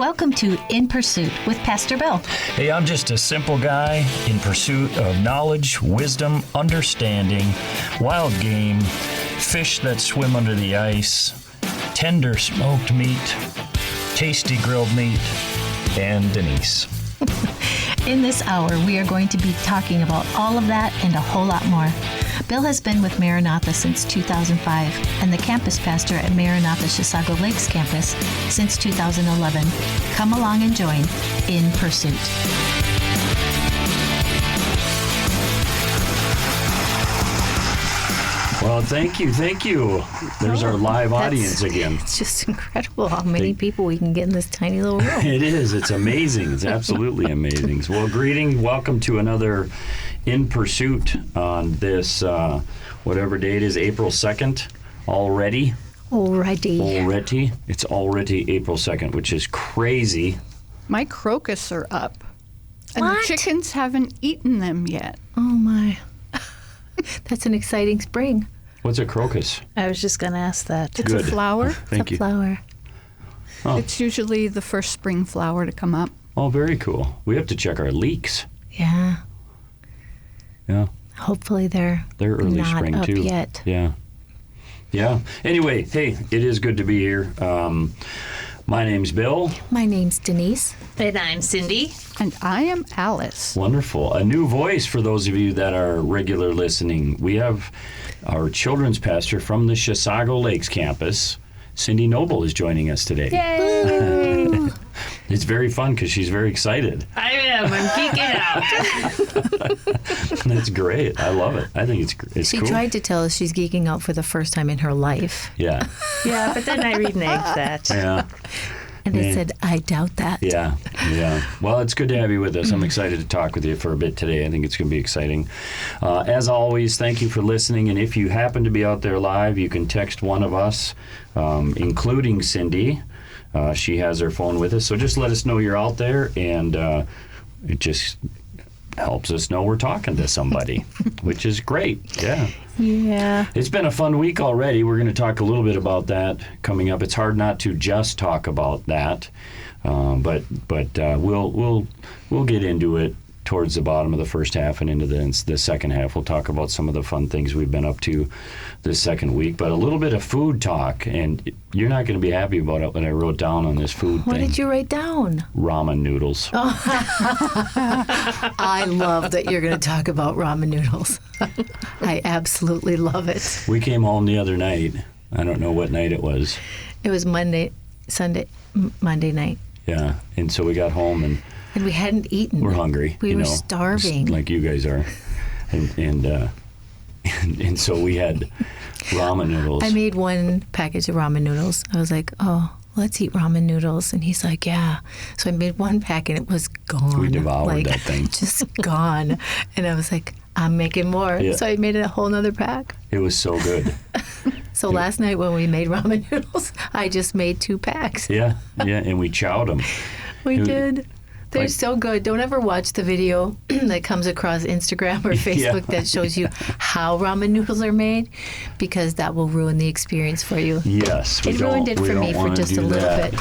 Welcome to In Pursuit with Pastor Bill. Hey, I'm just a simple guy in pursuit of knowledge, wisdom, understanding, wild game, fish that swim under the ice, tender smoked meat, tasty grilled meat, and Denise. In this hour, we are going to be talking about all of that and a whole lot more. Bill has been with Maranatha since 2005 and the campus pastor at Maranatha Chisago Lakes campus since 2011. Come along and join In Pursuit. Well, thank you. There's our live audience again. It's just incredible how many people we can get in this tiny little room. It is. It's amazing. It's absolutely amazing. Well, greeting. Welcome to another In Pursuit on this, whatever day it is, April 2nd already. Already. It's already April 2nd, which is crazy. My crocus are up, and What? the chickens haven't eaten them yet. Oh, my. That's an exciting spring. What's a crocus? I was just going to ask that. It's Good. a flower. Thank It's a you. flower. Oh. It's usually the first spring flower to come up. Oh, very cool. We have to check our leaks. Yeah. Yeah. Hopefully they're early not spring up too. yet. Yeah. Anyway, hey, it is good to be here. My name's Bill. My name's Denise. And I'm Cindy. And I am Alice. Wonderful. A new voice for those of you that are regular listening. We have our children's pastor from the Chisago Lakes campus. Cindy Noble is joining us today. Yay! It's very fun because she's very excited. I am. I'm geeking out. That's great. I love it. I think it's She cool. tried to tell us she's geeking out for the first time in her life. Yeah. Yeah, but then I reneged that. Yeah. And I Yeah. said, I doubt that. Yeah. Well, it's good to have you with us. I'm excited to talk with you for a bit today. I think it's going to be exciting. As always, thank you for listening. And if you happen to be out there live, you can text one of us, including Cindy. She has her phone with us. So just let us know you're out there, and it just helps us know we're talking to somebody, which is great. Yeah. Yeah. It's been a fun week already. We're going to talk a little bit about that coming up. It's hard not to just talk about that, but we'll get into it towards the bottom of the first half and into the second half. We'll talk about some of the fun things we've been up to this second week, but a little bit of food talk, and you're not going to be happy about it what I wrote down on this food What thing. did you write down? Ramen noodles. I love that you're going to talk about ramen noodles. I absolutely love it. We came home the other night. I don't know what night it was. It was Monday night. Yeah, and so we got home and And we hadn't eaten. we're hungry. We were starving. like you guys are, and so we had ramen noodles. I made one package of ramen noodles. I was like, oh, let's eat ramen noodles. And he's like, yeah. So I made one pack and it was gone. We devoured that thing. Just gone. And I was like, I'm making more. Yeah. So I made a whole nother pack. It was so good. So last night when we made ramen noodles, I just made 2 packs. Yeah, and we chowed them. We It- did. They're like- so good. Don't ever watch the video that comes across Instagram or Facebook that shows you how ramen noodles are made, because that will ruin the experience for you. Yes, It ruined it we for don't me for wanna just a do little that. bit.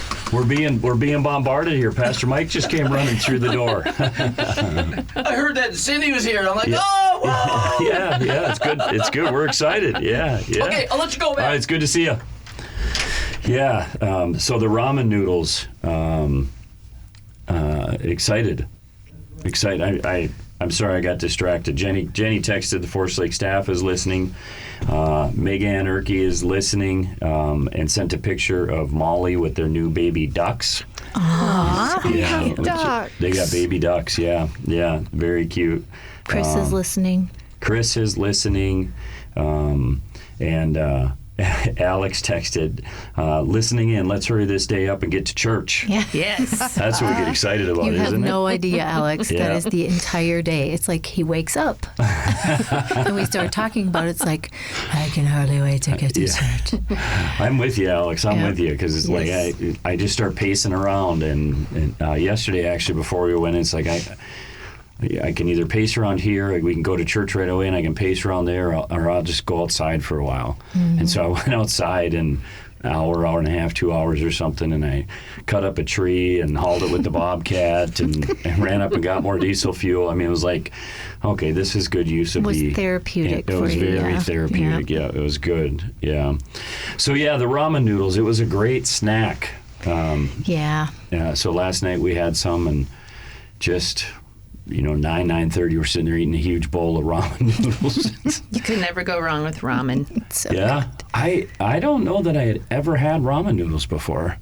We're being bombarded here. Pastor Mike just came running through the door. I heard that Cindy was here, and I'm like, Yeah. oh, whoa! Yeah, it's good. It's good. We're excited. Yeah. Okay, I'll let you go, All right, man. it's good to see you. Yeah, so the ramen noodles, excited. I'm sorry I got distracted. Jenny texted the Forest Lake staff is listening. Megan Erke is listening and sent a picture of Molly with their new baby ducks. Have ducks. They got baby ducks, yeah, very cute. Chris is listening. Chris is listening, and Alex texted, listening in, let's hurry this day up and get to church. Yeah. Yes. That's what we get excited about, You have isn't no idea, Alex. Yeah. That is the entire day. It's like he wakes up and we start talking about it. It's like, I can hardly wait to get to Yeah. church. I'm with you, Alex. I'm Yeah. with you, because it's Yes. like I just start pacing around, and yesterday, actually, before we went in, it's like I can either pace around here, or we can go to church right away, and I can pace around there, or I'll just go outside for a while. And so I went outside, and hour and a half, 2 hours or something, and I cut up a tree and hauled it with the bobcat and ran up and got more diesel fuel. I mean, it was like, okay, this is good use of It was the... therapeutic It was for you, very yeah. therapeutic, yeah. It was good, yeah. So, yeah, the ramen noodles, it was a great snack. Yeah. So last night we had some, and just... 9:30, we're sitting there eating a huge bowl of ramen noodles. You could never go wrong with ramen. So Yeah, I don't know that I had ever had ramen noodles before.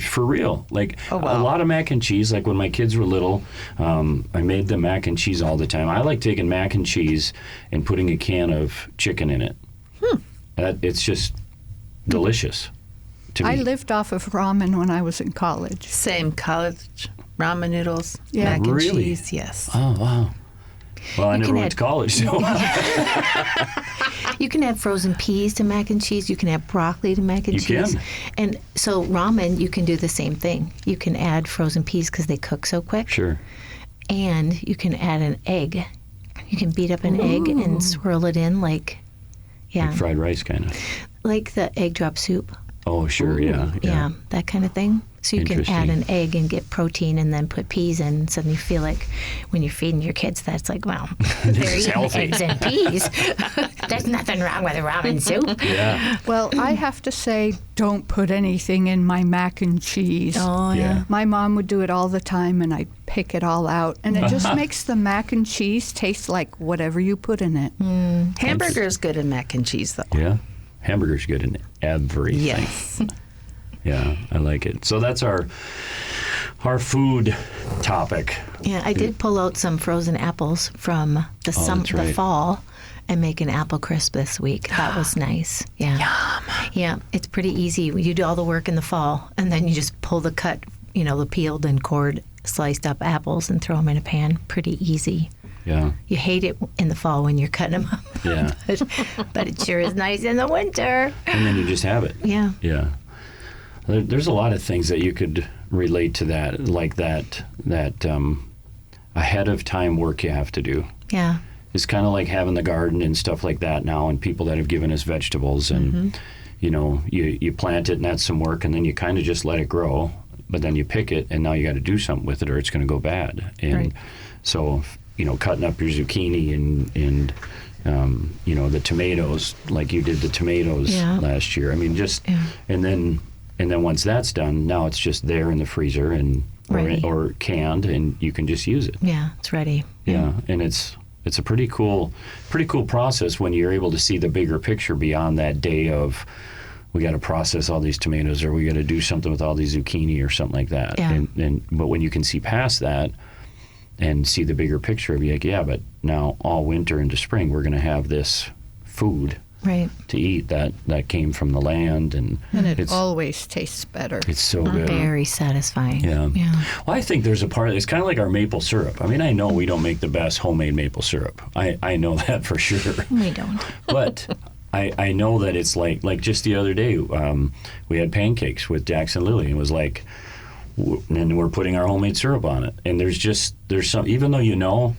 For real, like Oh, wow. a lot of mac and cheese. Like when my kids were little, I made them mac and cheese all the time. I like taking mac and cheese and putting a can of chicken in it. It's just delicious to me. I lived off of ramen when I was in college. Same college ramen noodles, Yeah. mac and Really? cheese. Yes. Oh wow. Well, I You never can went add- to college, so you can add frozen peas to mac and cheese. You can add broccoli to mac and You cheese. can. And so ramen, you can do the same thing. You can add frozen peas because they cook so quick. sure. And you can add an egg. You can beat up an egg and swirl it in like Fried rice, kind of. like the egg drop soup. Oh, sure, yeah. Yeah, that kind of thing. So you can add Interesting. an egg and get protein and then put peas in. And suddenly you feel like when you're feeding your kids, that's like, wow, they're is eating healthy. eggs and peas. There's nothing wrong with a ramen soup. Yeah. Well, I have to say, don't put anything in my mac and cheese. Oh, yeah. My mom would do it all the time, and I'd pick it all out. And it just makes the mac and cheese taste like whatever you put in it. Hamburger's good in mac and cheese, though. Yeah. Hamburger's good in everything. Yes. Yeah, I like it. So that's our food topic. Yeah, I did pull out some frozen apples from the Oh, that's the right. fall and make an apple crisp this week. That was nice. Yeah. Yeah, it's pretty easy. You do all the work in the fall, and then you just pull the cut, the peeled and cored, sliced up apples and throw them in a pan. Pretty easy. Yeah. You hate it in the fall when you're cutting them up, Yeah. but it sure is nice in the winter. And then you just have it. Yeah. Yeah. There's a lot of things that you could relate to that, like that ahead of time work you have to do. Yeah. It's kind of like having the garden and stuff like that now, and people that have given us vegetables, and you plant it and that's some work, and then you kind of just let it grow, but then you pick it and now you got to do something with it or it's going to go bad. And Right. so cutting up your zucchini and the tomatoes, like you did the tomatoes Yeah. last year. I mean, and then once that's done, now it's just there in the freezer Ready. or canned, and you can just use it. Yeah, it's ready. Yeah, and it's a pretty cool process when you're able to see the bigger picture beyond that day of we got to process all these tomatoes or we got to do something with all these zucchini or something like that. Yeah. But when you can see past that and see the bigger picture, be like, yeah, but now all winter into spring we're going to have this food Right. to eat that came from the land, and And it it's always tastes better. it's so good. Very satisfying. Yeah. Yeah. Well, I think there's a part. It's kind of like our maple syrup. I mean, I know we don't make the best homemade maple syrup. I know that for sure. We don't. But I know that it's like just the other day, we had pancakes with Jackson Lily, and it was like, and we're putting our homemade syrup on it. And there's some, even though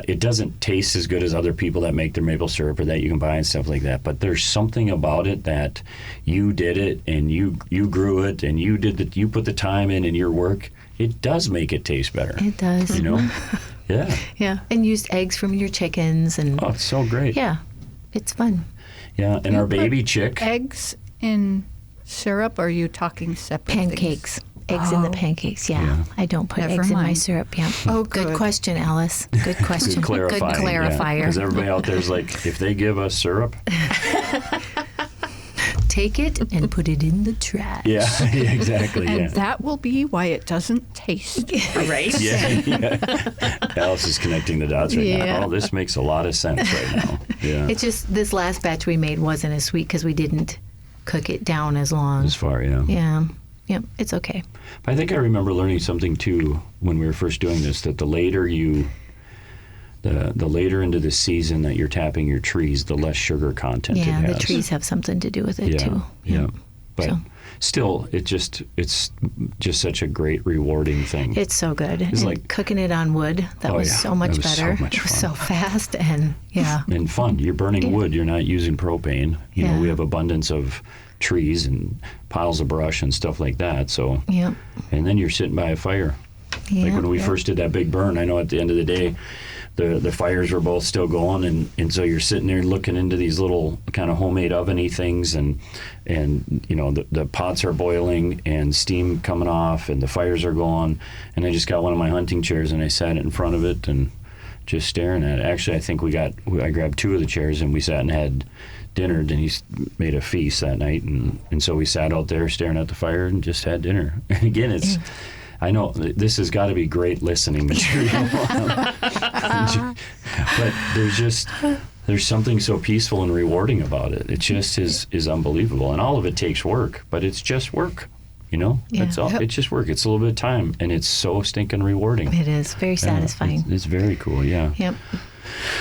it doesn't taste as good as other people that make their maple syrup or that you can buy and stuff like that, but there's something about it that you did it and you grew it and you put the time in your work. It does make it taste better. It does. Yeah. Yeah. And used eggs from your chickens and Oh, it's so great. yeah, it's fun. Yeah, and You our baby put chick. Eggs in syrup, or are you talking separate things? Pancakes. Eggs in the pancakes. Yeah. I don't put Never eggs in my mind. syrup. Yeah. Oh, good good. question, Alice. Good question. Good clarifier. Because clarifier. everybody out there's like, if they give us syrup, Take it and put it in the trash. yeah, exactly, And yeah. that will be why it doesn't taste. Right? Yeah. Alice is connecting the dots right Yeah. now. Oh, this makes a lot of sense right now. Yeah. It's just this last batch we made wasn't as sweet because we didn't cook it down as long. As far, yeah. Yeah. Yep. It's okay. I think I remember learning something too when we were first doing this, that the later into the season that you're tapping your trees, the less sugar content it Yeah. has. The trees have something to do with it Yeah, too. yeah. But So. still, it's just such a great, rewarding thing. It's so good. It's And like- cooking it on wood, that Oh, was yeah. so much That was so better. much It was fun. so fast and And fun. You're burning Yeah. wood. You're not using propane. You know, Yeah. we have abundance of trees and piles of brush and stuff like that. So, Yep. and then you're sitting by a fire. Like when we first did that big burn, I know at the end of the day, the fires were both still going, and so you're sitting there looking into these little kind of homemade oveny things, and you know the pots are boiling and steam coming off, and the fires are going, and I just got one of my hunting chairs and I sat in front of it and just staring at it. Actually, I think I grabbed two of the chairs and we sat and had dinner. Denise made a feast that night, and so we sat out there staring at the fire and just had dinner. And again, it's. I know this has got to be great listening material, but there's something so peaceful and rewarding about it. It just is unbelievable, and all of it takes work, but it's just work, you know. Yeah. It's all. It's just work. It's a little bit of time, and it's so stinking rewarding. It is very satisfying. It's very cool. Yeah. Yep.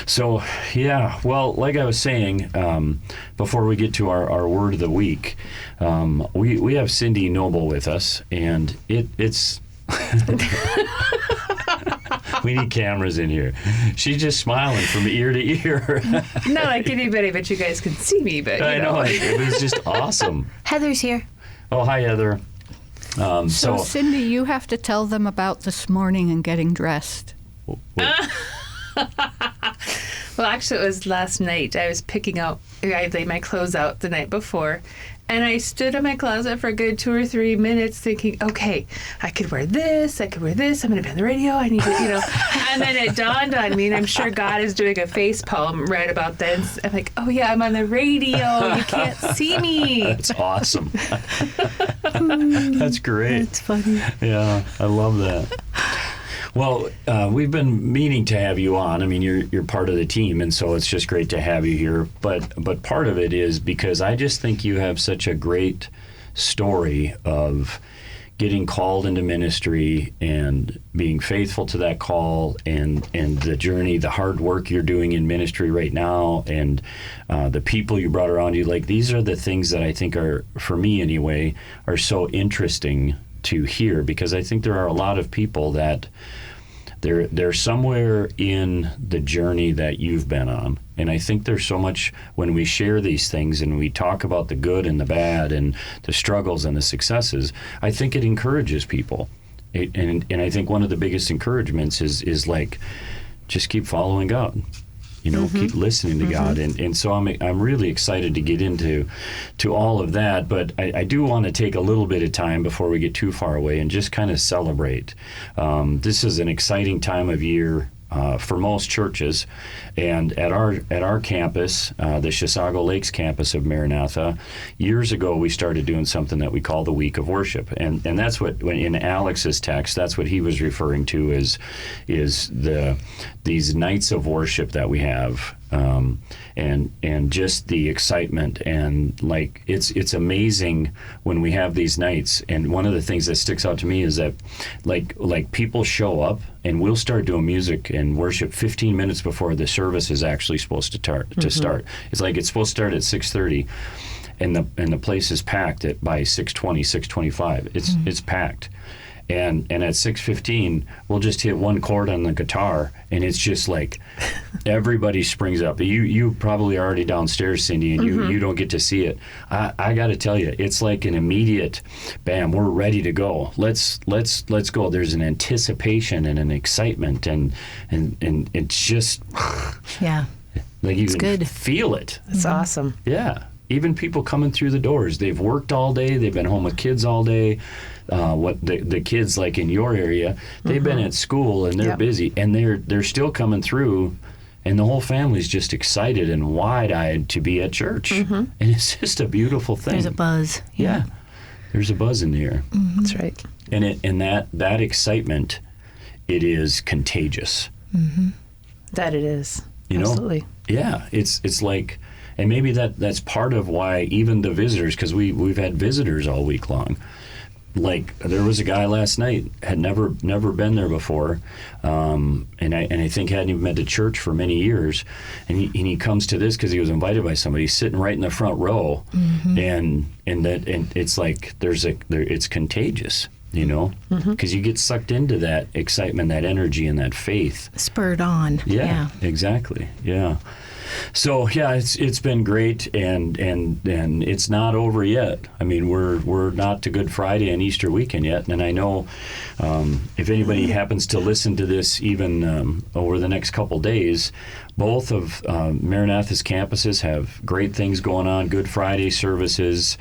So, yeah, well, like I was saying, before we get to our word of the week, we have Cindy Noble with us, and it's... We need cameras in here. She's just smiling from ear to ear. Not like anybody, but you guys can see me. But I know, it was just awesome. Heather's here. Oh, hi, Heather. So, Cindy, you have to tell them about this morning and getting dressed. wait, Well, actually, it was last night. I was picking out. I laid my clothes out the night before, and I stood in my closet for a good 2 or 3 minutes, thinking, "Okay, I could wear this. I could wear this. I'm going to be on the radio. I need to, you know." And then it dawned on me, and I'm sure God is doing a face palm right about then. I'm like, "Oh yeah, I'm on the radio. You can't see me." that's awesome. That's great. It's funny. Yeah, I love that. Well, we've been meaning to have you on. I mean, you're part of the team, and so it's just great to have you here. But part of it is because I just think you have such a great story of getting called into ministry and being faithful to that call, and the journey, the hard work you're doing in ministry right now, and the people you brought around you. Like, these are the things that I think are, for me anyway, are so interesting to hear, because I think there are a lot of people that they're somewhere in the journey that you've been on. And I think there's so much when we share these things and we talk about the good and the bad and the struggles and the successes, I think it encourages people. And I think one of the biggest encouragements is like, just keep following God. You know, keep listening to God, and so I'm really excited to get into all of that. But I do want to take a little bit of time before we get too far away and just kind of celebrate. This is an exciting time of year for most churches, and at our campus, the Chisago Lakes campus of Maranatha, years ago we started doing something that we call the Week of Worship, and that's what, when in Alex's text, that's what he was referring to is these nights of worship that we have, and just the excitement, and like it's amazing when we have these nights. And one of the things that sticks out to me is that like people show up and we'll start doing music and worship 15 minutes before the service is actually supposed to start. It's like it's supposed to start at 6:30, and the place is packed by 6:20, 6:25. It's packed. And at 6:15, we'll just hit one chord on the guitar, and it's just like everybody springs up. You probably are already downstairs, Cindy, and you don't get to see it. I got to tell you, it's like an immediate, bam, we're ready to go. Let's go. There's an anticipation and an excitement, and it's just Yeah. like you It's can good. feel it. It's awesome. Yeah. Even people coming through the doors, they've worked all day, they've been home with kids all day. What the kids, like in your area, they've been at school and they're Yep. busy, and they're still coming through, and the whole family's just excited and wide-eyed to be at church. And it's just a beautiful thing. There's a buzz. Yeah. There's a buzz in the air. That's right. And that excitement, it is contagious. that it is. You know? Absolutely. Yeah, it's like, and maybe that's part of why even the visitors, because we've had visitors all week long. like there was a guy last night had never been there before, and I think hadn't even been to church for many years, and he comes to this because he was invited by somebody. He's sitting right in the front row, and it's like it's contagious, you know, because you get sucked into that excitement, that energy, and that faith. Spurred on. Yeah. Exactly. Yeah. So yeah, it's been great, and it's not over yet. I mean, we're not to Good Friday and Easter weekend yet, and I know if anybody happens to listen to this even over the next couple days, both of Maranatha's campuses have great things going on: Good Friday services,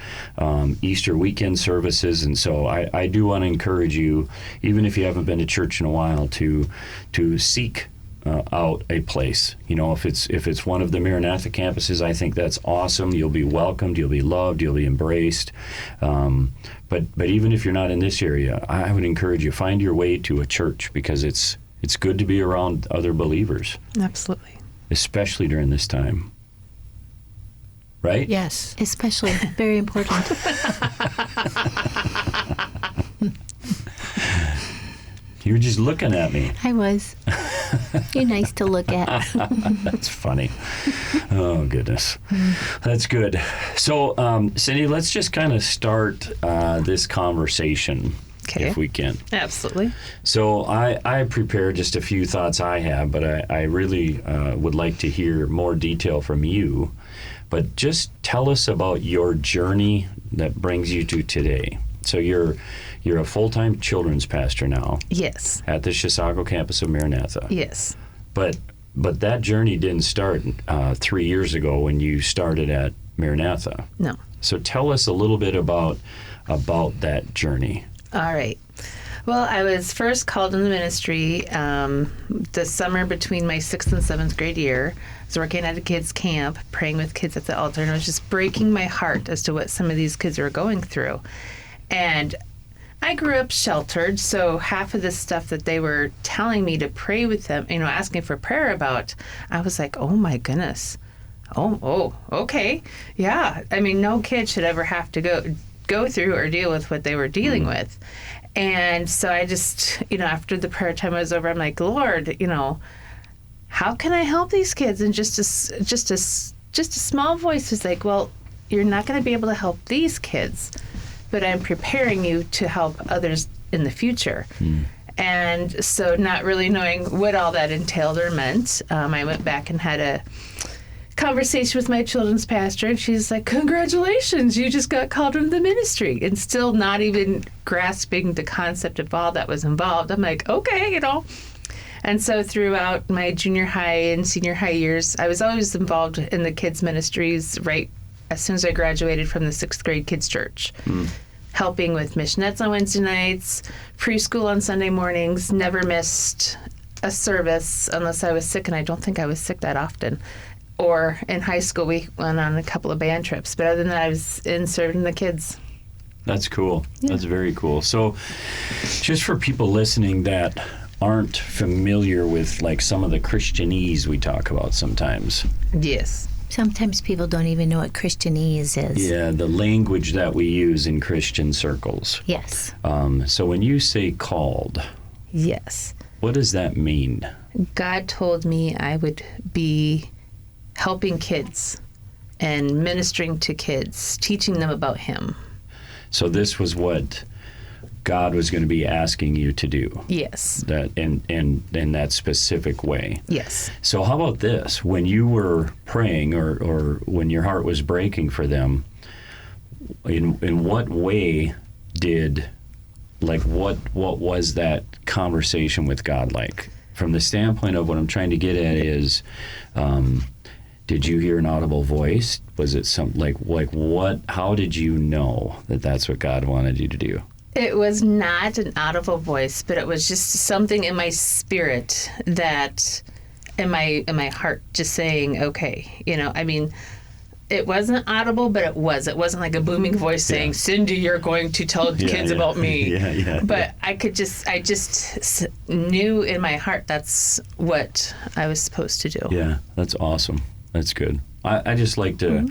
Easter weekend services, and so I do want to encourage you, even if you haven't been to church in a while, to seek out a place. You know, if it's one of the Maranatha campuses, I think that's awesome. You'll be welcomed, you'll be loved, you'll be embraced. But even if you're not in this area, I would encourage you, find your way to a church, because it's good to be around other believers, Absolutely. especially during this time. Right? Yes, especially very important. You were just looking at me. I was. You're nice to look at. That's funny. Oh, goodness. That's good. So, Cindy, let's just kind of start this conversation, if we can. Absolutely. So I prepared just a few thoughts I have, but I really would like to hear more detail from you. But just tell us about your journey that brings you to today. So you're a full-time children's pastor now. Yes. At the Chisago campus of Maranatha. Yes. But that journey didn't start 3 years ago when you started at Maranatha. No. So tell us a little bit about that journey. All right. Well, I was first called in the ministry the summer between my 6th and 7th grade year. I was working at a kids' camp, praying with kids at the altar, and it was just breaking my heart as to what some of these kids were going through. And I grew up sheltered, so half of the stuff that they were telling me to pray with them, asking for prayer about, I was like, oh my goodness. Oh, okay. Yeah. I mean, no kid should ever have to go through or deal with what they were dealing with. And so I just, after the prayer time was over, I'm like, Lord, how can I help these kids? And just a small voice was like, well, you're not going to be able to help these kids, but I'm preparing you to help others in the future. And so not really knowing what all that entailed or meant, I went back and had a conversation with my children's pastor, and she's like, congratulations, you just got called into the ministry. And still not even grasping the concept of all that was involved. I'm like, okay, And so throughout my junior high and senior high years, I was always involved in the kids' ministries right as soon as I graduated from the 6th grade kids' church. Helping with missionettes on Wednesday nights, preschool on Sunday mornings, never missed a service unless I was sick, and I don't think I was sick that often. Or in high school, we went on a couple of band trips. But other than that, I was in serving the kids. That's cool. Yeah. That's very cool. So just for people listening that aren't familiar with like some of the Christianese we talk about sometimes. Yes. Sometimes people don't even know what Christianese is. Yeah, the language that we use in Christian circles. Yes. So when you say called, yes, what does that mean? God told me I would be helping kids and ministering to kids, teaching them about Him. So this was what God was going to be asking you to do. Yes. That in that specific way. Yes. So how about this? When you were praying or when your heart was breaking for them, in what way did, like, what was that conversation with God like? From the standpoint of what I'm trying to get at is, did you hear an audible voice? Was it some like what? How did you know that that's what God wanted you to do? It was not an audible voice, but it was just something in my spirit that, in my heart, just saying, okay, I mean, it wasn't audible, but it was. It wasn't like a booming voice saying, Cindy, you're going to tell kids about me. But I just knew in my heart that's what I was supposed to do. Yeah, that's awesome. That's good. I just like to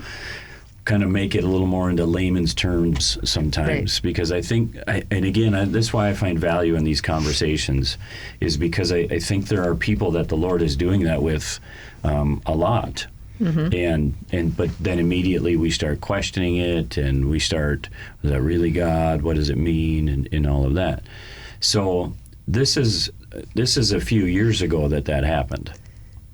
kind of make it a little more into layman's terms sometimes, because I think, and again, that's why I find value in these conversations, is because I think there are people that the Lord is doing that with a lot. But then immediately we start questioning it, and we start, is that really God? What does it mean? And all of that. So this is a few years ago that happened.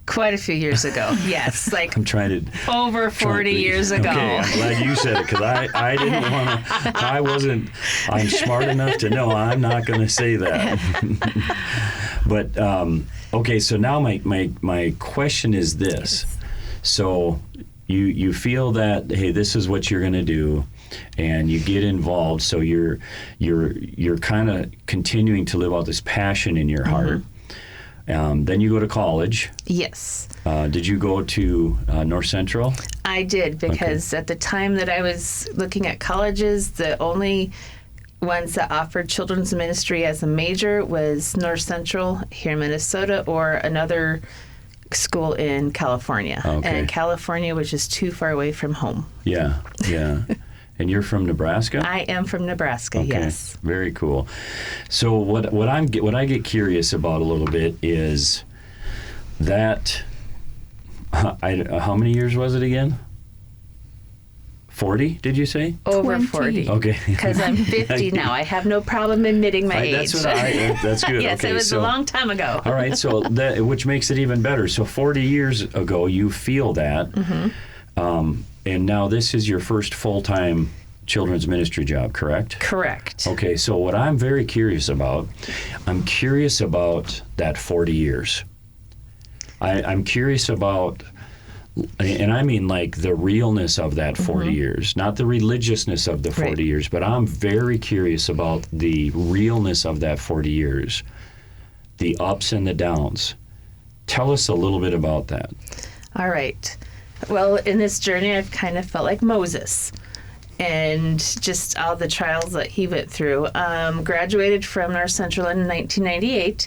Quite a few years ago, yes. Like I'm trying to... over 40 years ago. Okay, I'm glad you said it, because I didn't want to... I'm smart enough to know I'm not going to say that. But, okay, so now my question is this. So you feel that, hey, this is what you're going to do, and you get involved, so you're kind of continuing to live out this passion in your heart. Then you go to college. Yes. Did you go to North Central? I did, because at the time that I was looking at colleges, the only ones that offered children's ministry as a major was North Central here in Minnesota, or another school in California. Okay. And California was just too far away from home. Yeah. And you're from Nebraska? I am from Nebraska, okay. Yes. Very cool. So what I get curious about a little bit is that, how many years was it again? 40, did you say? Over 20. 40. Okay. Because I'm 50 now. I have no problem admitting my age. That's good. Yes, okay, it was a long time ago. All right, so which makes it even better. So 40 years ago, you feel that. And now this is your first full-time children's ministry job, correct? Correct. Okay, so what I'm very curious about, that 40 years. I'm curious about, and I mean like the realness of that 40 years, not the religiousness of the 40 years, but I'm very curious about the realness of that 40 years, the ups and the downs. Tell us a little bit about that. All right. Well, in this journey, I've kind of felt like Moses, and just all the trials that he went through. Graduated from North Central in 1998,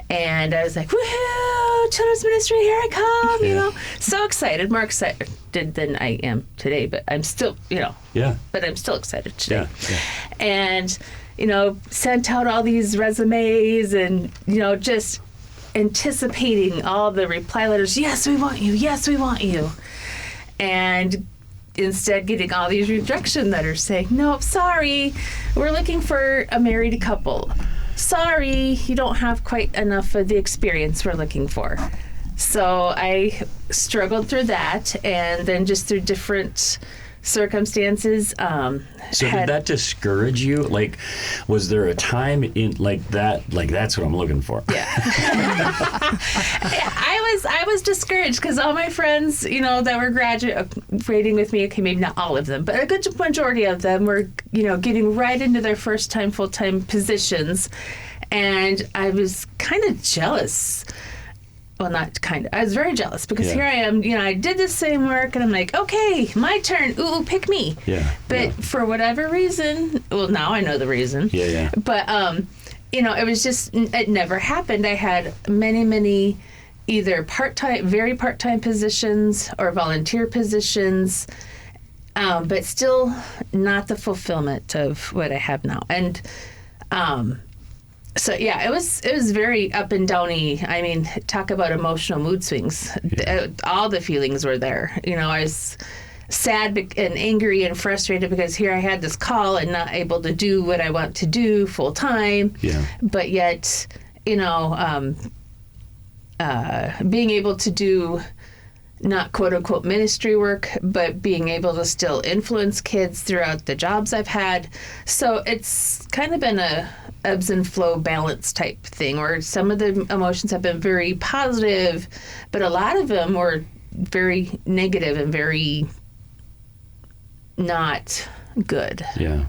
and I was like, woohoo, children's ministry, here I come, you know, so excited, more excited than I am today, but I'm still, but I'm still excited today. Yeah. And, sent out all these resumes and, just anticipating all the reply letters. Yes, we want you. Yes, we want you. And instead getting all these rejection letters saying, no, sorry, we're looking for a married couple. Sorry, you don't have quite enough of the experience we're looking for. So I struggled through that, and then just through different circumstances. So did that discourage you? Like, was there a time in like that's what I'm looking for? Yeah. I was discouraged because all my friends, that were graduating with me, okay, maybe not all of them, but a good majority of them were, getting right into their first time full-time positions. And I was kind of jealous. Well, not kind of. I was very jealous because here I am, I did the same work, and I'm like, okay, my turn. Ooh, pick me. Yeah. But for whatever reason, well, now I know the reason. Yeah. But, it was just, it never happened. I had many either very part-time positions or volunteer positions, but still not the fulfillment of what I have now. And, so yeah, it was very up and downy. I mean, talk about emotional mood swings. Yeah. All the feelings were there. I was sad and angry and frustrated because here I had this call and not able to do what I want to do full time. Yeah. But yet, being able to do not quote unquote ministry work, but being able to still influence kids throughout the jobs I've had. So it's kind of been a ebbs and flow balance type thing, where some of the emotions have been very positive, but a lot of them were very negative and very not good. Yeah.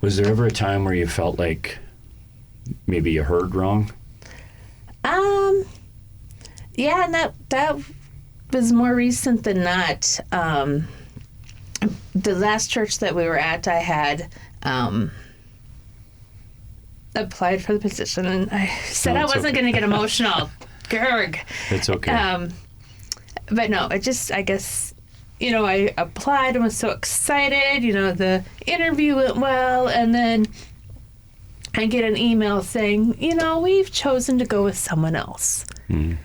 Was there ever a time where you felt like maybe you heard wrong? Yeah, and that was more recent than not. The last church that we were at, I had applied for the position, and I said I wasn't going to get emotional. Gerg. It's okay. But no, I guess, I applied and was so excited. The interview went well, and then I get an email saying, we've chosen to go with someone else. And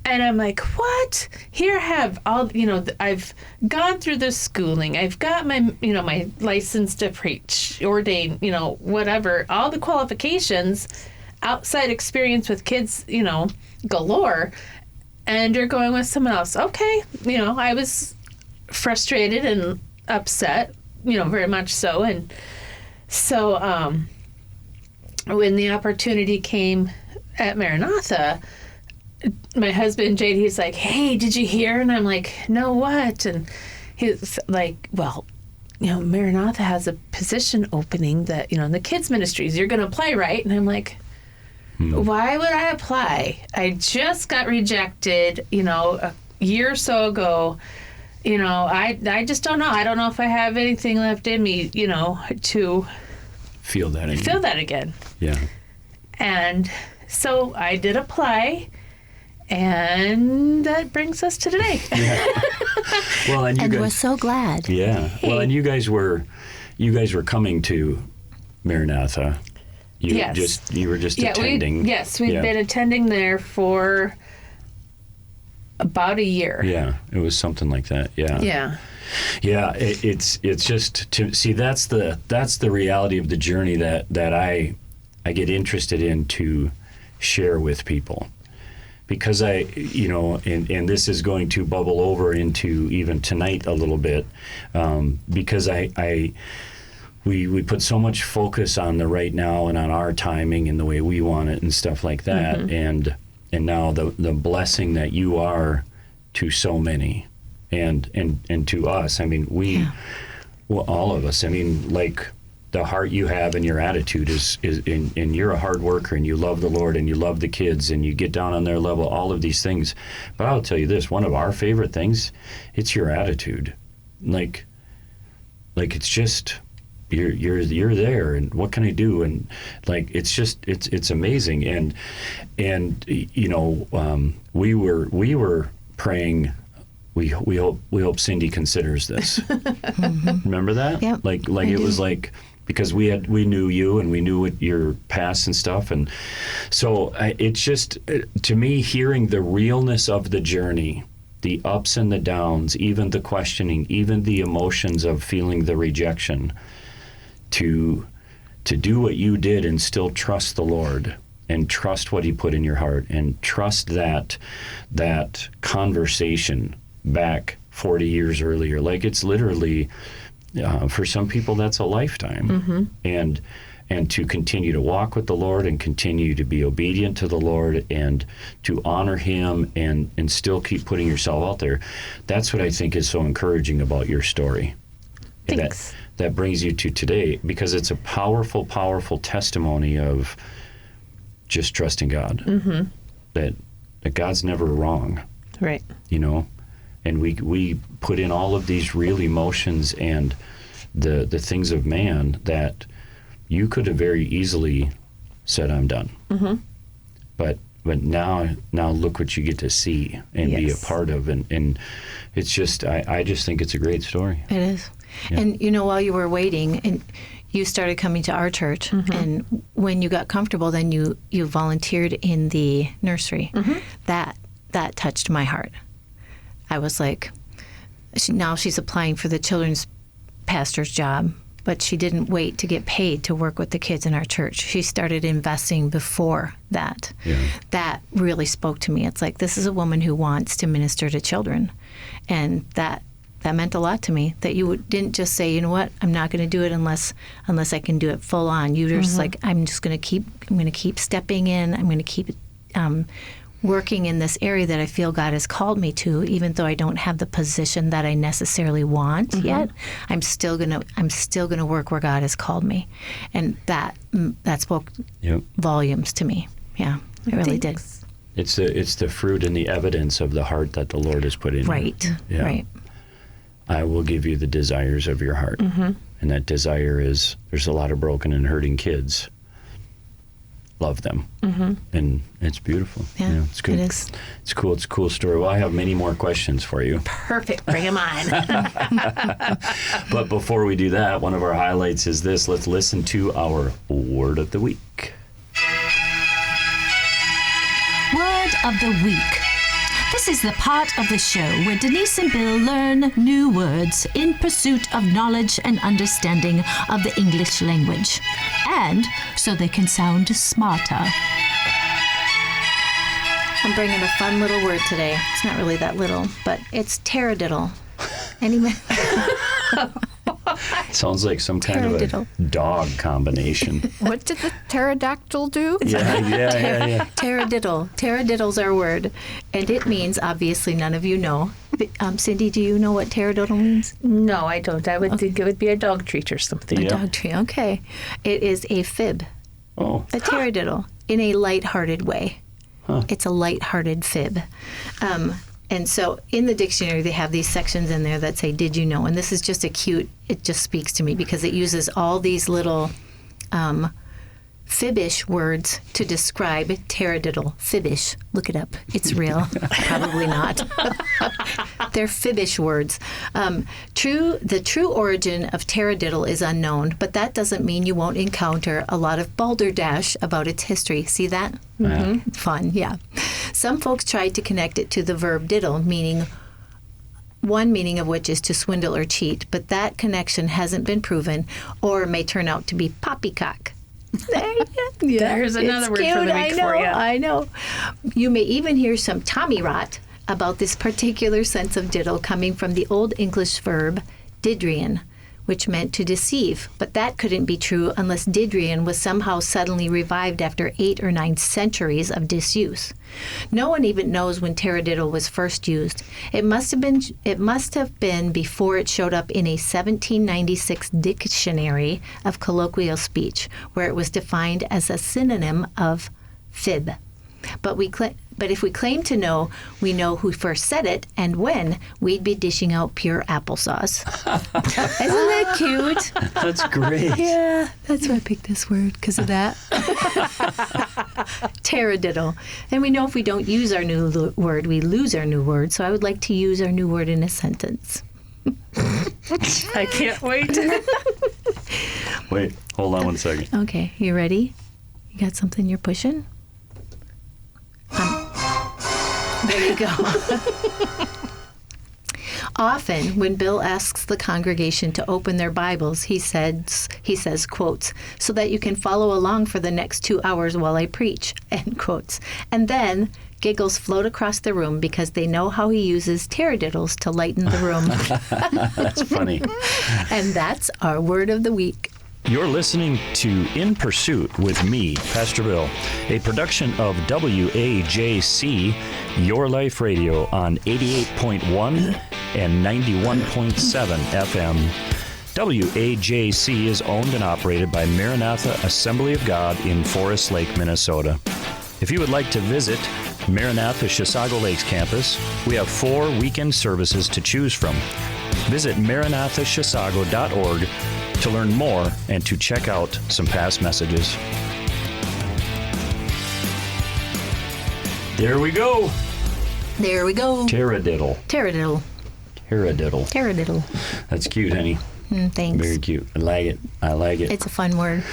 I'm like, what? Here I have all, I've gone through the schooling. I've got my, my license to preach, ordain, whatever, all the qualifications, outside experience with kids, galore. And you're going with someone else. Okay. I was frustrated and upset, very much so. And so, when the opportunity came at Maranatha, my husband, Jade, he's like, hey, did you hear? And I'm like, no, what? And he's like, well, Maranatha has a position opening that, in the kids' ministries, you're going to apply, right? And I'm like, why would I apply? I just got rejected, a year or so ago. I just don't know. I don't know if I have anything left in me, to Feel that again. Yeah. And so I did apply, and that brings us to today. Yeah. Well, and And we're so glad. Yeah. Well, and you guys were coming to Maranatha. Yes. You were just attending. We've been attending there for about a year. Yeah, it was something like that. Yeah. Yeah. Yeah, it's just to see that's the reality of the journey that I get interested in to share with people, because and this is going to bubble over into even tonight a little bit, because we put so much focus on the right now and on our timing and the way we want it and stuff like that, and now the blessing that you are to so many. And to us, I mean, all of us, I mean, like the heart you have and your attitude is and you're a hard worker and you love the Lord and you love the kids and you get down on their level, all of these things. But I'll tell you this, one of our favorite things, it's your attitude. Like it's just, you're there, and what can I do? And like, it's just, it's amazing. And we were praying, we hope Cindy considers this. Remember that? Yep, Like it was like, because we knew you and we knew what your past and stuff, and so it's just, to me, hearing the realness of the journey, the ups and the downs, even the questioning, even the emotions of feeling the rejection, to do what you did and still trust the Lord and trust what He put in your heart and trust that conversation back 40 years earlier. Like, it's literally, for some people, that's a lifetime. And to continue to walk with the Lord and continue to be obedient to the Lord and to honor Him and still keep putting yourself out there. That's what I think is so encouraging about your story. Thanks. That brings you to today, because it's a powerful, powerful testimony of just trusting God. That God's never wrong. Right. And we put in all of these real emotions and the things of man that you could have very easily said, I'm done. But now look what you get to see and be a part of, and it's just, I just think it's a great story. It is. Yeah. And you know, while you were waiting, and you started coming to our church, and when you got comfortable, then you volunteered in the nursery. That touched my heart. I was like, now she's applying for the children's pastor's job, but she didn't wait to get paid to work with the kids in our church. She started investing before that. Yeah. That really spoke to me. It's like, this is a woman who wants to minister to children, and that meant a lot to me. That you didn't just say, you know what, I'm not going to do it unless I can do it full on. You were just like, I'm going to keep stepping in. I'm going to keep working in this area that I feel God has called me to, even though I don't have the position that I necessarily want yet. I'm still gonna work where God has called me, and that spoke volumes to me. Yeah, it really did. It's the fruit and the evidence of the heart that the Lord has put in you. Right. Yeah. Right. I will give you the desires of your heart, and that desire is, there's a lot of broken and hurting kids. love them. And it's beautiful. Yeah, it's good. it is. It's cool. It's a cool story. Well, I have many more questions for you. Perfect. Bring them on. But before we do that, one of our highlights is this. Let's listen to our Word of the Week. Word of the Week. This is the part of the show where Denise and Bill learn new words in pursuit of knowledge and understanding of the English language, and so they can sound smarter. I'm bringing a fun little word today. It's not really that little, but it's taradiddle. Any Sounds like some kind of a dog combination. What did the pterodactyl do? Yeah. Taradiddle. Taradiddle's our word, and it means, obviously, none of you know. Cindy, do you know what taradiddle means? No, I don't. I would think it would be a dog treat or something. Yeah. A dog tree. Okay. It is a fib. Oh. A taradiddle in a lighthearted way. Huh. It's a lighthearted fib. And so in the dictionary, they have these sections in there that say, did you know? And this is just it just speaks to me because it uses all these little fibbish words to describe taradiddle. Fibbish. Look it up. It's real. Probably not. They're fibbish words. The true origin of taradiddle is unknown, but that doesn't mean you won't encounter a lot of balderdash about its history. See that? Mm-hmm. Fun, yeah. Some folks tried to connect it to the verb diddle, one meaning of which is to swindle or cheat, but that connection hasn't been proven or may turn out to be poppycock. There's another word for the week for you. I know. You may even hear some Tommy rot about this particular sense of diddle coming from the Old English verb didrian, which meant to deceive. But that couldn't be true unless didrian was somehow suddenly revived after 8 or 9 centuries of disuse. No one even knows when taradiddle was first used. It must have been before it showed up in a 1796 dictionary of colloquial speech, where it was defined as a synonym of fib. But if we claim to know, we know who first said it and when, we'd be dishing out pure applesauce. Isn't that cute? That's great. Yeah, that's why I picked this word, because of that. Taradiddle. And we know if we don't use our new word, we lose our new word. So I would like to use our new word in a sentence. I can't wait. Wait, hold on 1 second. Okay, you ready? You got something you're pushing? There you go. Often, when Bill asks the congregation to open their Bibles, he says, quotes, so that you can follow along for the next 2 hours while I preach, end quotes. And then giggles float across the room because they know how he uses taradiddles to lighten the room. That's funny. And that's our word of the week. You're listening to In Pursuit with me, Pastor Bill, a production of WAJC, Your Life Radio on 88.1 and 91.7 FM. WAJC is owned and operated by Maranatha Assembly of God in Forest Lake, Minnesota. If you would like to visit Maranatha Chisago Lakes campus, we have 4 weekend services to choose from. Visit maranathachisago.org to learn more and to check out some past messages. There we go. There we go. Taradiddle. Taradiddle. Taradiddle. Taradiddle. That's cute, honey. Thanks. Very cute. I like it. It's a fun word.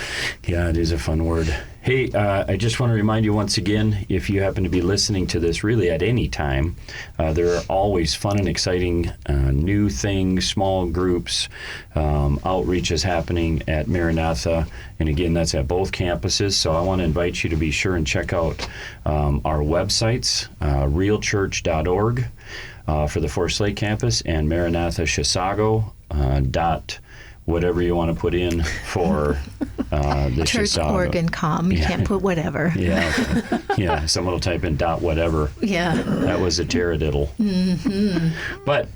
Yeah, it is a fun word. Hey, I just want to remind you once again, if you happen to be listening to this really at any time, there are always fun and exciting new things, small groups, outreaches happening at Maranatha. And again, that's at both campuses. So I want to invite you to be sure and check out our websites, realchurch.org for the Forest Lake campus and Maranatha Chisago whatever you want to put in for the Church Chisago. Organ.com. You can't put whatever. Yeah. Okay. Yeah. Someone will type in .whatever. Yeah. That was a taradiddle. Mm-hmm. But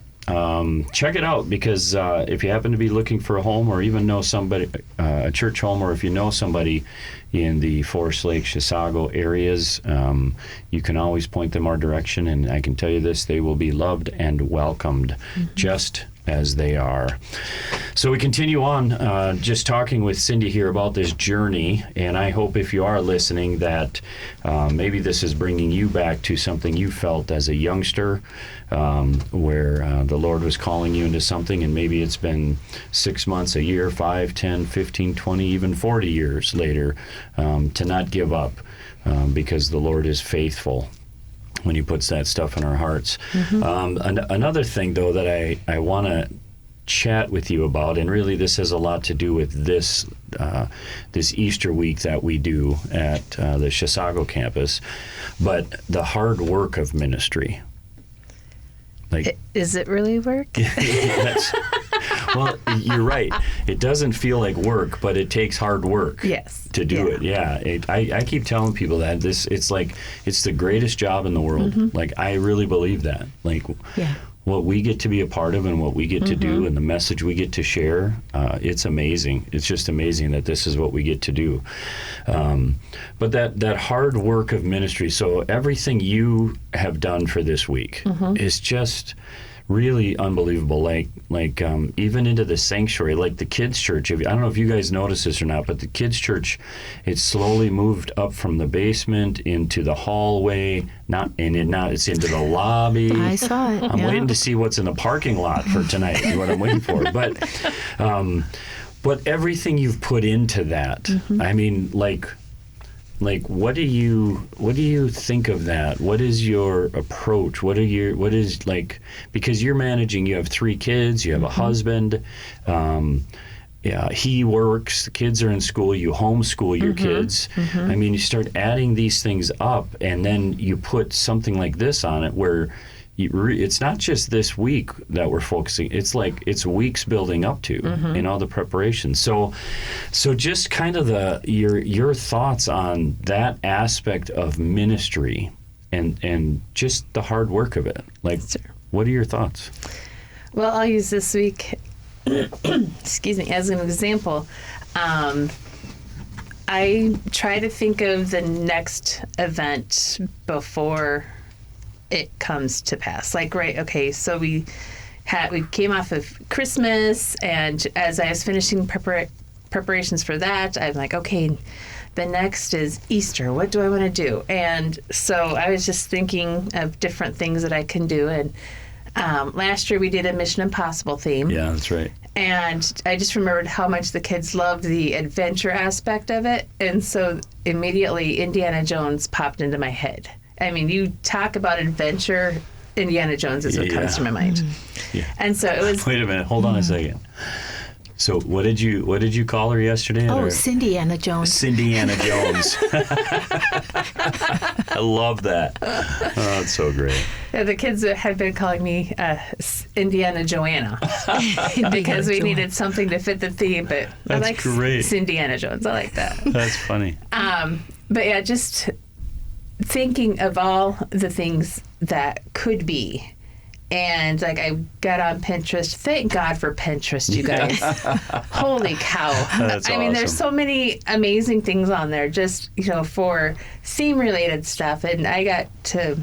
check it out because if you happen to be looking for a home or even know somebody, a church home, or if you know somebody in the Forest Lake, Chisago areas, you can always point them our direction. And I can tell you this, they will be loved and welcomed. Mm-hmm. Just as they are. So we continue on just talking with Cindy here about this journey, and I hope if you are listening that maybe this is bringing you back to something you felt as a youngster, where the Lord was calling you into something, and maybe it's been 6 months, a year, 5, 10, 15, 20, even 40 years later, to not give up, because the Lord is faithful when he puts that stuff in our hearts. Another thing, though, that I want to chat with you about, and really this has a lot to do with this Easter week that we do at the Chisago campus, but the hard work of ministry. Like, Is it really work? Well, you're right. It doesn't feel like work, but it takes hard work. Yes. To do it. Yeah. I keep telling people that it's like it's the greatest job in the world. Like, I really believe that. Like, what we get to be a part of and what we get to do and the message we get to share, it's amazing. It's just amazing that this is what we get to do. But that hard work of ministry, so everything you have done for this week is just really unbelievable. Like even into the sanctuary, like the kids' church. I don't know if you guys notice this or not, but the kids' church, it slowly moved up from the basement into the hallway. Now it's into the lobby. I saw it. I'm waiting to see what's in the parking lot for tonight. What I'm waiting for, but everything you've put into that. I mean, like what do you think of that? What is your approach? Because you're managing, you have 3 kids, you have a husband, he works, the kids are in school, you homeschool your kids. I mean, you start adding these things up, and then you put something like this on it where it's not just this week that we're focusing. It's like it's weeks building up to in all the preparations. So just kind of your thoughts on that aspect of ministry and just the hard work of it. Like, what are your thoughts? Well, I'll use this week, excuse me, as an example. I try to think of the next event before it comes to pass. Like, right, okay, so we came off of Christmas, and as I was finishing preparations for that, I'm like, okay, the next is Easter. What do I want to do? And so I was just thinking of different things that I can do. And last year we did a Mission Impossible theme. Yeah, that's right. And I just remembered how much the kids loved the adventure aspect of it. And so immediately Indiana Jones popped into my head. I mean, you talk about adventure, Indiana Jones is what comes to my mind. Yeah. And so it was... Wait a minute. Hold on a second. So what did you call her yesterday? Oh, Cindy-Anna Jones. Cindy-Anna Jones. I love that. Oh, it's so great. Yeah, the kids have been calling me Indiana Joanna because we needed something to fit the theme. But That's I like great. Cindy-Anna Jones. I like that. That's funny. But yeah, just thinking of all the things that could be. And like I got on Pinterest. Thank God for Pinterest, you guys. Holy cow. That's I mean, there's so many amazing things on there just, for theme related stuff. And I got to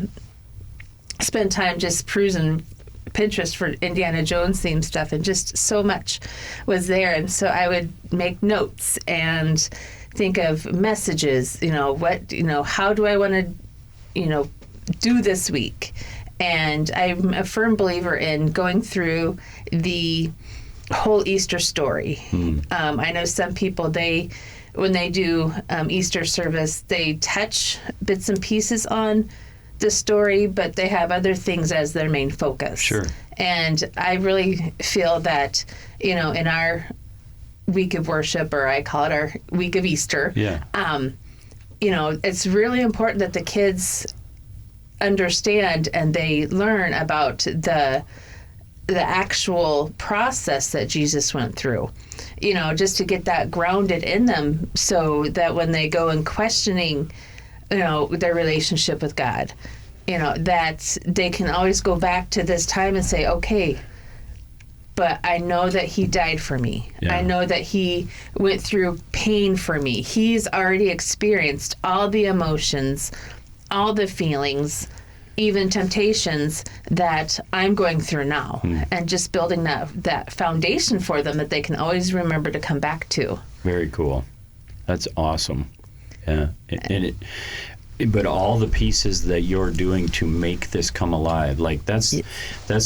spend time just perusing Pinterest for Indiana Jones themed stuff, and just so much was there. And so I would make notes and think of messages, how do I want to, do this week? And I'm a firm believer in going through the whole Easter story. I know some people, when they do Easter service, they touch bits and pieces on the story, but they have other things as their main focus. Sure. And I really feel that, in our week of worship, or I call it our week of Easter, it's really important that the kids understand and they learn about the actual process that Jesus went through, just to get that grounded in them, so that when they go and questioning, their relationship with God, that they can always go back to this time and say, okay, but I know that he died for me. Yeah. I know that he went through pain for me. He's already experienced all the emotions, all the feelings, even temptations that I'm going through now, and just building that foundation for them that they can always remember to come back to. Very cool. That's awesome. Yeah. But all the pieces that you're doing to make this come alive, like that's the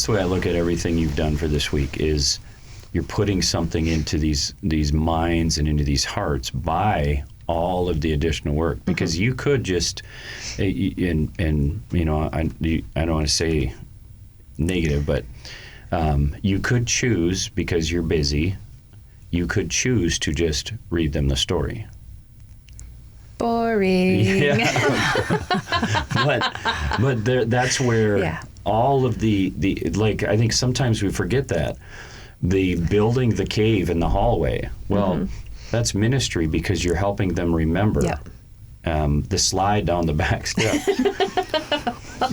way I look at everything you've done for this week, is you're putting something into these minds and into these hearts by all of the additional work, because you could just, and you know, I don't want to say negative, but you could choose, because you're busy, you could choose to just read them the story. Boring. Yeah. but that's where all of the like, I think sometimes we forget that. The building the cave in the hallway. Well, that's ministry, because you're helping them remember. The slide down the back step.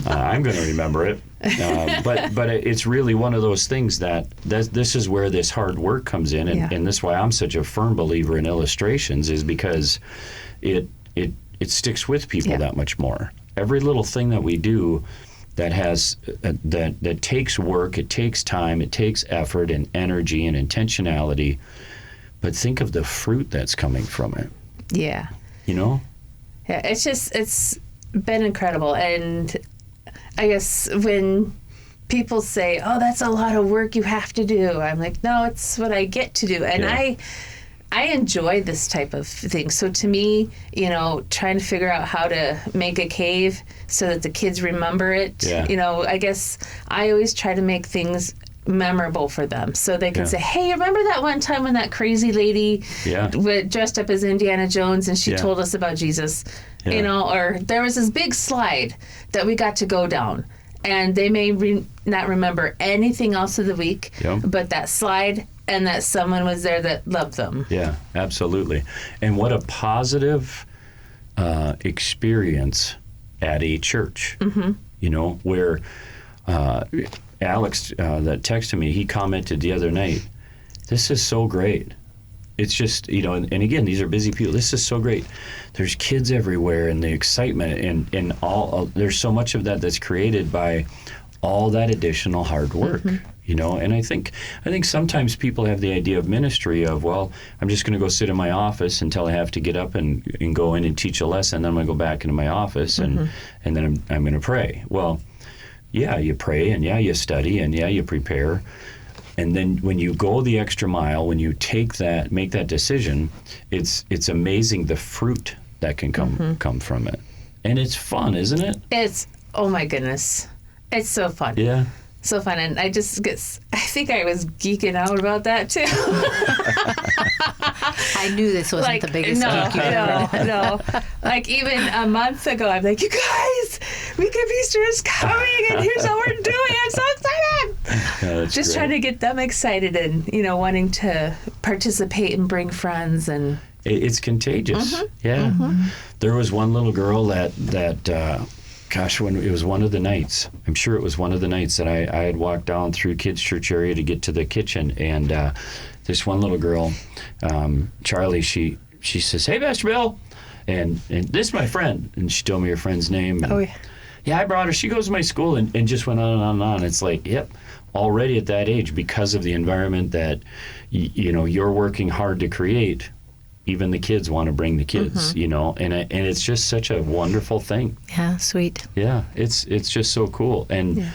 I'm going to remember it. But it's really one of those things that this is where this hard work comes in, and this is why I'm such a firm believer in illustrations, is because it sticks with people that much more. Every little thing that we do that has that takes work, it takes time, it takes effort and energy and intentionality, but think of the fruit that's coming from it. Yeah. You know? Yeah, it's been incredible. And I guess when people say, oh, that's a lot of work you have to do, I'm like, no, it's what I get to do. And I enjoy this type of thing. So to me, you know, trying to figure out how to make a cave so that the kids remember it, you know, I guess I always try to make things memorable for them, so they can say, hey, remember that one time when that crazy lady dressed up as Indiana Jones and she told us about Jesus, you know, or there was this big slide that we got to go down, and they may not remember anything else of the week, but that slide, and that someone was there that loved them. Yeah, absolutely. And what a positive experience at a church, you know, where Alex that texted me, he commented the other night, this is so great. It's just, you know, and again, these are busy people. This is so great. There's kids everywhere, and the excitement, and all, there's so much of that that's created by all that additional hard work, you know. And I think sometimes people have the idea of ministry of, well, I'm just going to go sit in my office until I have to get up and go in and teach a lesson. Then I'm going to go back into my office and then I'm going to pray. Well, yeah, you pray, and yeah, you study, and yeah, you prepare. And then when you go the extra mile, when you make that decision, it's amazing the fruit that can come from it. And it's fun, isn't it? It's, oh my goodness. It's so fun. Yeah. So fun. And I think I was geeking out about that too. I knew this wasn't the biggest geek you ever. No. Like even a month ago, I'm like, you guys, Week of Easter is coming, and here's what we're doing. I'm so excited. Just trying to get them excited, and, you know, wanting to participate and bring friends. And it's contagious. Yeah. There was one little girl that gosh, when it was one of the nights, I'm sure it was one of the nights that I had walked down through kids' church area to get to the kitchen, and this one little girl, Charlie, she says, hey, Pastor Bill, and this is my friend, and she told me her friend's name. And, yeah, I brought her. She goes to my school, and just went on and on and on. It's like, yep, already at that age, because of the environment that you know you're working hard to create. Even the kids want to bring the kids, you know, and it's just such a wonderful thing. Yeah, sweet. Yeah, it's just so cool, and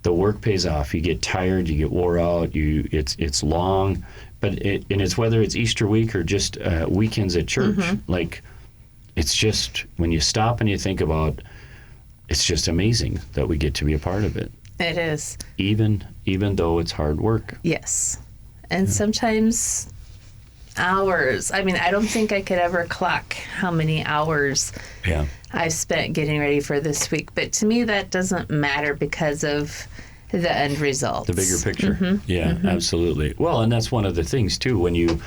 the work pays off. You get tired, you get wore out. It's long, but it's whether it's Easter week or just weekends at church. Like, it's just when you stop and you think about, it's just amazing that we get to be a part of it. It is. Even though it's hard work. Yes, and sometimes hours. I mean, I don't think I could ever clock how many hours I've spent getting ready for this week. But to me, that doesn't matter because of the end result. The bigger picture. Yeah, absolutely. Well, and that's one of the things, too, when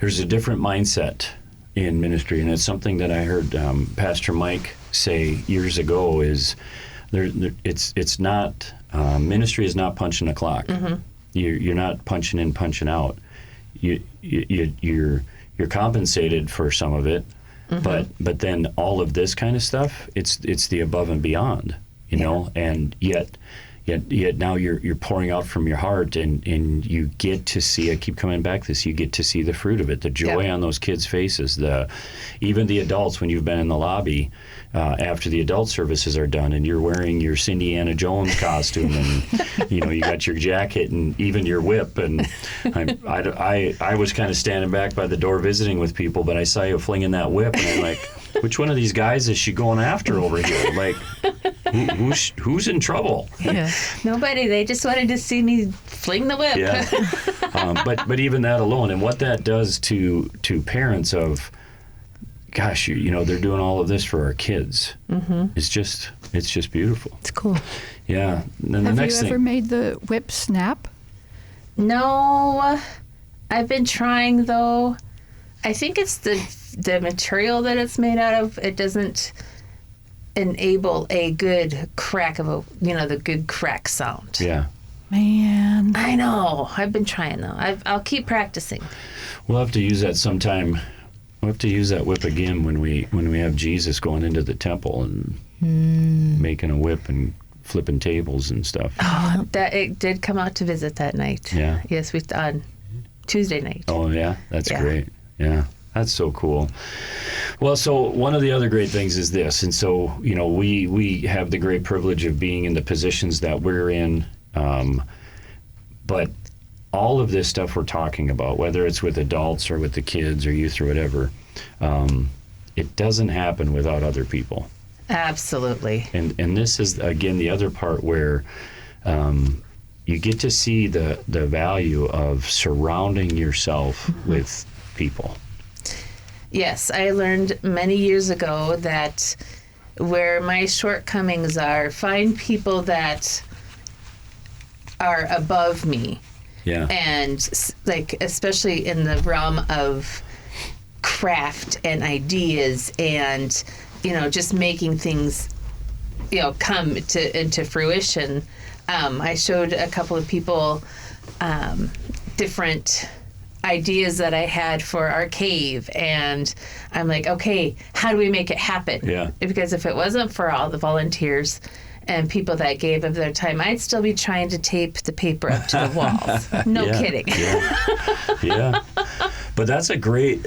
there's a different mindset in ministry. And it's something that I heard Pastor Mike say years ago is it's not, ministry is not punching a clock. You're not punching in, punching out. You're compensated for some of it, but then all of this kind of stuff, it's the above and beyond. you know, and yet now you're pouring out from your heart, and you get to see, I keep coming back to this, you get to see the fruit of it, the joy on those kids' faces, even the adults, when you've been in the lobby after the adult services are done and you're wearing your Indiana Jones costume and you know, you got your jacket and even your whip, and I was kind of standing back by the door visiting with people, but I saw you flinging that whip and I'm like, which one of these guys is she going after over here? Like, who's in trouble? Yeah. Nobody. They just wanted to see me fling the whip. Yeah. But even that alone, and what that does to parents of, gosh, you know, they're doing all of this for our kids. Mm-hmm. It's just beautiful. It's cool. Yeah. And then the Have next you ever thing. made the whip snap? No, I've been trying though. I think it's the material that it's made out of. It doesn't enable a good crack the good crack sound. Yeah. Man. I know. I've been trying though. I'll keep practicing. We'll have to use that sometime. We'll have to use that whip again when we have Jesus going into the temple and making a whip and flipping tables and stuff. Oh, that it did come out to visit that night. Yeah. Yes, we on Tuesday night. Oh yeah, that's Yeah. great. Yeah, that's so cool. Well, so one of the other great things is this, and so you know we have the great privilege of being in the positions that we're in, but all of this stuff we're talking about, whether it's with adults or with the kids or youth or whatever, it doesn't happen without other people. Absolutely. And this is again the other part where you get to see the value of surrounding yourself with people. Yes, I learned many years ago that where my shortcomings are, find people that are above me. Yeah. And like, especially in the realm of craft and ideas and, you know, just making things, you know, come into fruition. I showed a couple of people different ideas that I had for our cave, and I'm like, okay, how do we make it happen? Yeah. Because if it wasn't for all the volunteers and people that gave of their time, I'd still be trying to tape the paper up to the walls. No Yeah, kidding. Yeah. But that's a great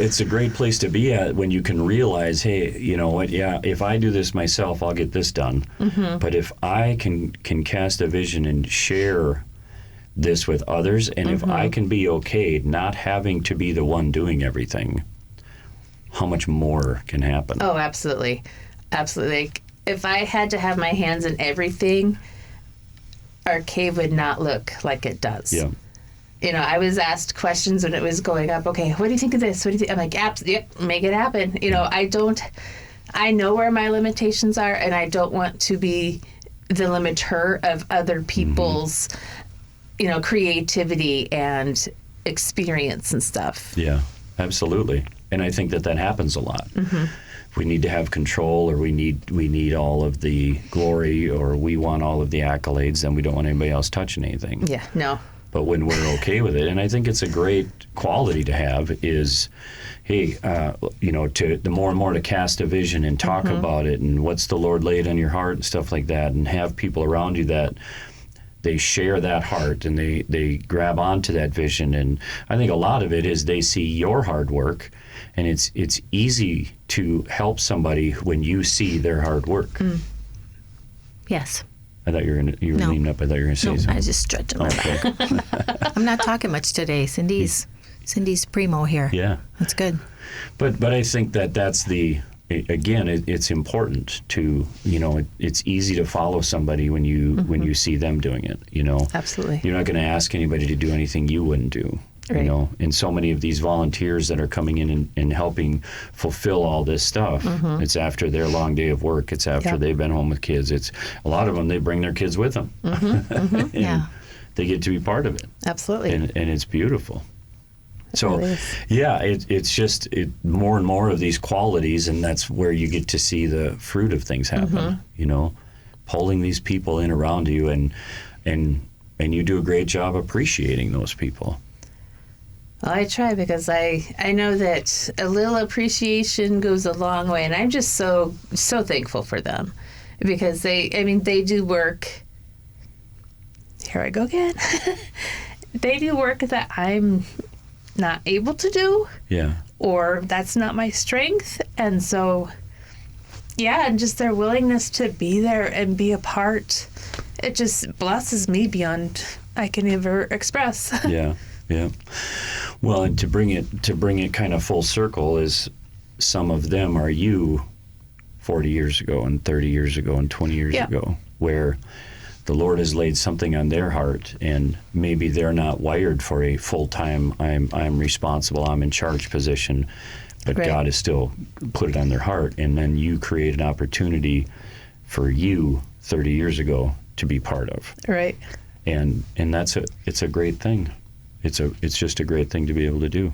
place to be at when you can realize, hey, you know what, if I do this myself, I'll get this done. Mm-hmm. But if I can cast a vision and share this with others, and if I can be okay not having to be the one doing everything, how much more can happen? Oh, absolutely. Absolutely. Like, if I had to have my hands in everything, our cave would not look like it does. Yeah. You know, I was asked questions when it was going up. Okay, what do you think of this? What do you think? I'm like, yep, make it happen. You know, I know where my limitations are, and I don't want to be the limiter of other people's, you know, creativity and experience and stuff. Yeah, absolutely. And I think that happens a lot. Mm-hmm. If we need to have control, or we need all of the glory, or we want all of the accolades, then we don't want anybody else touching anything. Yeah, no. But when we're okay with it, and I think it's a great quality to have, is, hey, you know, the more and more to cast a vision and talk about it, and what's the Lord laid on your heart and stuff like that, and have people around you that they share that heart and they grab onto that vision. And I think a lot of it is they see your hard work, and it's easy to help somebody when you see their hard work. Yes. I thought you were leaning up. I thought you were going to say No, something. I was just stretching my back. I'm not talking much today. Cindy's primo here. Yeah. That's good. But I think that's it's important to, you know, it's easy to follow somebody when you see them doing it, you know. Absolutely. You're not going to ask anybody to do anything you wouldn't do. Right. You know, and so many of these volunteers that are coming in and helping fulfill all this stuff, it's after their long day of work. It's after they've been home with kids. It's a lot of them, they bring their kids with them. And Yeah. they get to be part of it. Absolutely. And it's beautiful. So, really is. yeah, it's just more and more of these qualities, and that's where you get to see the fruit of things happen, you know, pulling these people in around you, and you do a great job appreciating those people. Well, I try, because I know that a little appreciation goes a long way, and I'm just so thankful for them. because they do work. Here I go again. They do work that I'm not able to do. Yeah. Or that's not my strength. And so, yeah, and just their willingness to be there and be a part, it just blesses me beyond I can ever express. Yeah. Yeah. Well, and to bring it kind of full circle is some of them are you 40 years ago and 30 years ago and 20 years ago, where the Lord has laid something on their heart, and maybe they're not wired for a full-time, I'm responsible, I'm in charge position, but Right. God has still put it on their heart, and then you create an opportunity for you 30 years ago to be part of. Right. And it's a great thing. It's just a great thing to be able to do.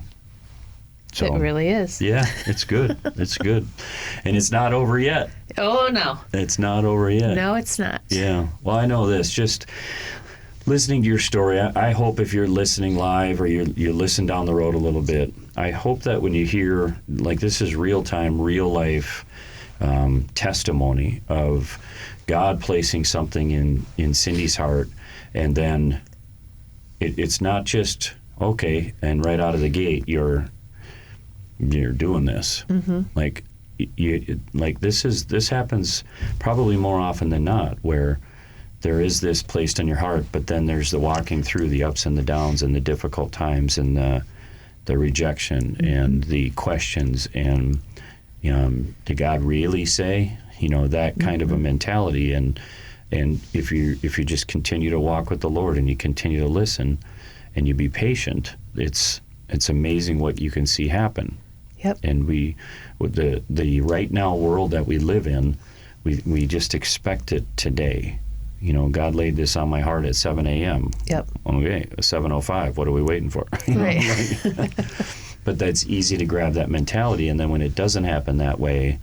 So, It really is. yeah, it's good. It's good. And it's not over yet. Oh, no. It's not over yet. No, it's not. Yeah. Well, I know this. Just listening to your story, I hope if you're listening live or you listen down the road a little bit, I hope that when you hear, like, this is real time, real life testimony of God placing something in Cindy's heart, and then it's not just, okay, and right out of the gate, you're doing this. Mm-hmm. Like this happens probably more often than not, where there is this placed in your heart, but then there's the walking through the ups and the downs and the difficult times and the rejection and the questions and did God really say? That kind of a mentality, and if you just continue to walk with the Lord and you continue to listen and you be patient, it's amazing what you can see happen. Yep. And with the right now world that we live in, we just expect it today. God laid this on my heart at 7 a.m. Yep. Okay, 7:05. What are we waiting for? Right. But that's easy to grab that mentality, and then when it doesn't happen that way,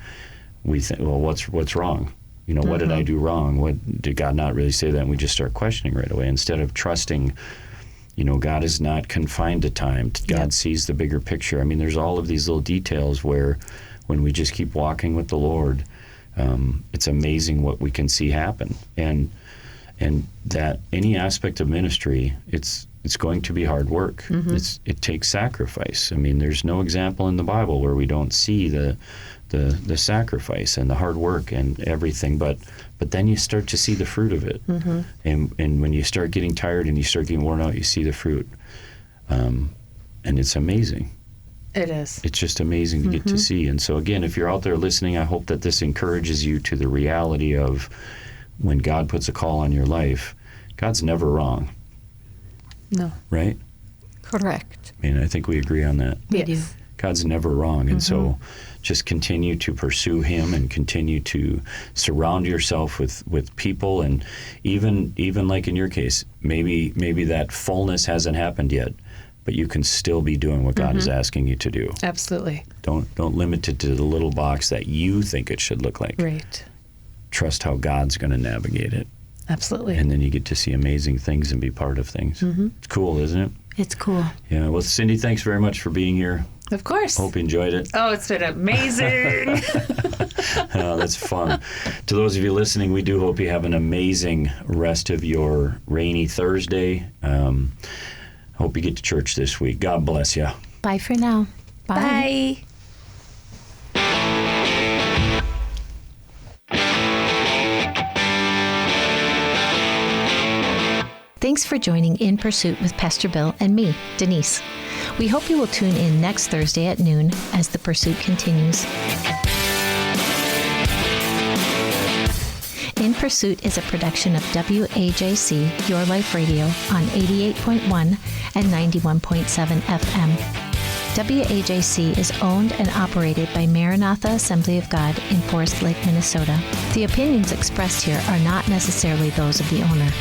we think, well, what's wrong? What did I do wrong? What did God not really say that? And we just start questioning right away instead of trusting. God is not confined to time. God sees the bigger picture. I mean, there's all of these little details where when we just keep walking with the Lord, it's amazing what we can see happen. And that any aspect of ministry, it's going to be hard work. Mm-hmm. It takes sacrifice. I mean, there's no example in the Bible where we don't see the sacrifice and the hard work and everything, but then you start to see the fruit of it. Mm-hmm. And when you start getting tired and you start getting worn out, you see the fruit. And it's amazing. It is. It's just amazing to get to see. And so again, if you're out there listening, I hope that this encourages you to the reality of when God puts a call on your life, God's never wrong. No. Right? Correct. I mean, I think we agree on that. We do. God's never wrong. And so just continue to pursue him and continue to surround yourself with people. And even like in your case, maybe that fullness hasn't happened yet, but you can still be doing what God is asking you to do. Absolutely. Don't limit it to the little box that you think it should look like. Right. Trust how God's going to navigate it. Absolutely. And then you get to see amazing things and be part of things. It's cool, isn't it? It's cool. Yeah. Well, Cindy, thanks very much for being here. Of course. Hope you enjoyed it. Oh, it's been amazing. Oh, that's fun. To those of you listening, we do hope you have an amazing rest of your rainy Thursday. Hope you get to church this week. God bless you. Bye for now. Bye. Thanks for joining In Pursuit with Pastor Bill and me, Denise. We hope you will tune in next Thursday at noon as the pursuit continues. In Pursuit is a production of WAJC, Your Life Radio, on 88.1 and 91.7 FM. WAJC is owned and operated by Maranatha Assembly of God in Forest Lake, Minnesota. The opinions expressed here are not necessarily those of the owner.